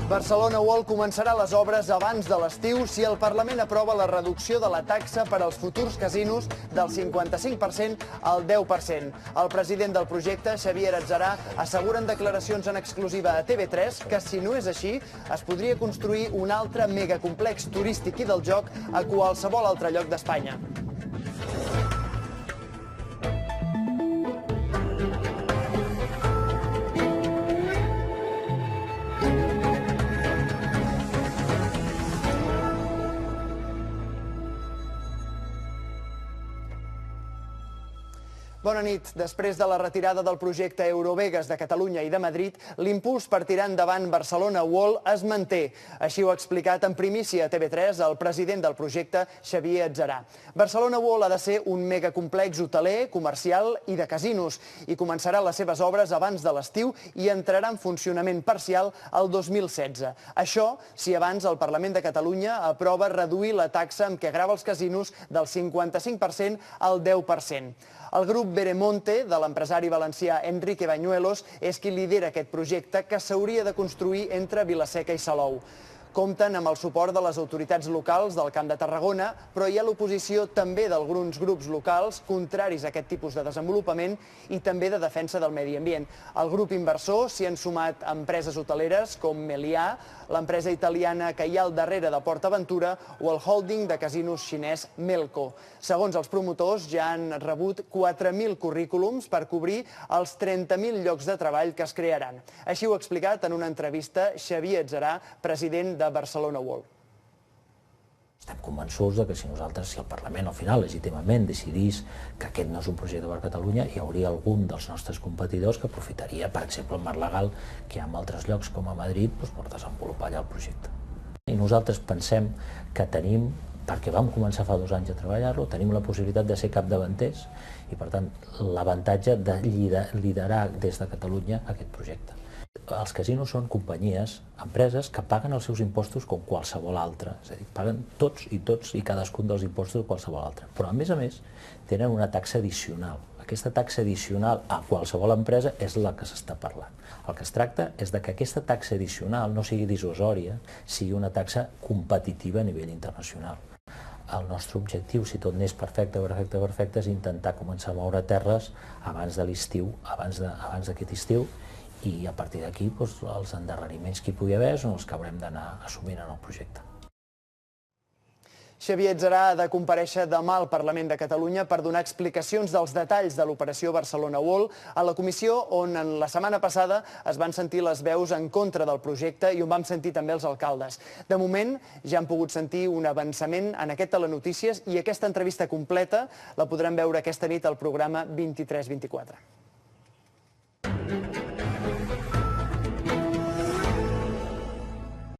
Barcelona World començarà les obres abans de l'estiu si el Parlament aprova la reducció de la taxa per als futurs casinos del 55% al 10%. El president del projecte, Xavier Atzarà, assegura en declaracions en exclusiva a TV3 que, si no és així, es podria construir un altre megacomplex turístic i del joc a qualsevol altre lloc d'Espanya. Bona nit. Després de la retirada del projecte Eurovegas de Catalunya i de Madrid, l'impuls per tirar endavant Barcelona World es manté. Així ho ha explicat en primícia a TV3 el president del projecte, Xavier Atzarà. Barcelona World ha de ser un megacomplex hoteler, comercial i de casinos i començarà les seves obres abans de l'estiu i entrarà en funcionament parcial el 2016. Això si abans el Parlament de Catalunya aprova reduir la taxa amb què grava els casinos del 55% al 10%. El grup Veremonte, de l'empresari valencià Enrique Bañuelos, és qui lidera aquest projecte que s'hauria de construir entre Vila-seca i Salou. Compten amb el suport de les autoritats locals del Camp de Tarragona, però hi ha l'oposició també d'alguns grups locals contraris a aquest tipus de desenvolupament i també de defensa del medi ambient. Al grup inversor s'hi han sumat empreses hoteleres com Meliá, l'empresa italiana que hi ha al darrere de PortAventura o el holding de casinos xinès Melco. Segons els promotors, ja han rebut 4.000 currículums per cobrir els 30.000 llocs de treball que es crearan. Així ho ha explicat en una entrevista Xavier Atzarà, president de Barcelona World. Estem convençuts que si nosaltres, si el Parlament al final legítimament decidís que aquest no és un projecte per Catalunya, hi hauria algun dels nostres competidors que aprofitaria, per exemple, el marc legal que hi ha en altres llocs com a Madrid per desenvolupar allà el projecte. I nosaltres pensem que tenim, perquè vam començar fa 2 anys a treballar-lo, tenim la possibilitat de ser capdavanters i, per tant, l'avantatge de liderar des de Catalunya aquest projecte. Els casinos són companyies, empreses que paguen els seus impostos com qualsevol altre, és a dir, paguen tots i cadascun dels impostos de qualsevol altre. Però, a més, tenen una taxa addicional. Aquesta taxa addicional a qualsevol empresa és la que s'està parlant. El que es tracta és que aquesta taxa addicional no sigui dissuasòria, sigui una taxa competitiva a nivell internacional. El nostre objectiu, si tot anés perfecte, és intentar començar a moure terres abans de l'estiu, abans d'aquest estiu, i a partir d'aquí els endarreriments que hi pugui haver són els que haurem d'anar assumint en el projecte. Xavier Atzarà ha de comparèixer demà al Parlament de Catalunya per donar explicacions dels detalls de l'operació Barcelona World a la comissió on la setmana passada es van sentir les veus en contra del projecte i on vam sentir també els alcaldes. De moment ja han pogut sentir un avançament en aquest Telenotícies i aquesta entrevista completa la podrem veure aquesta nit al programa 23-24.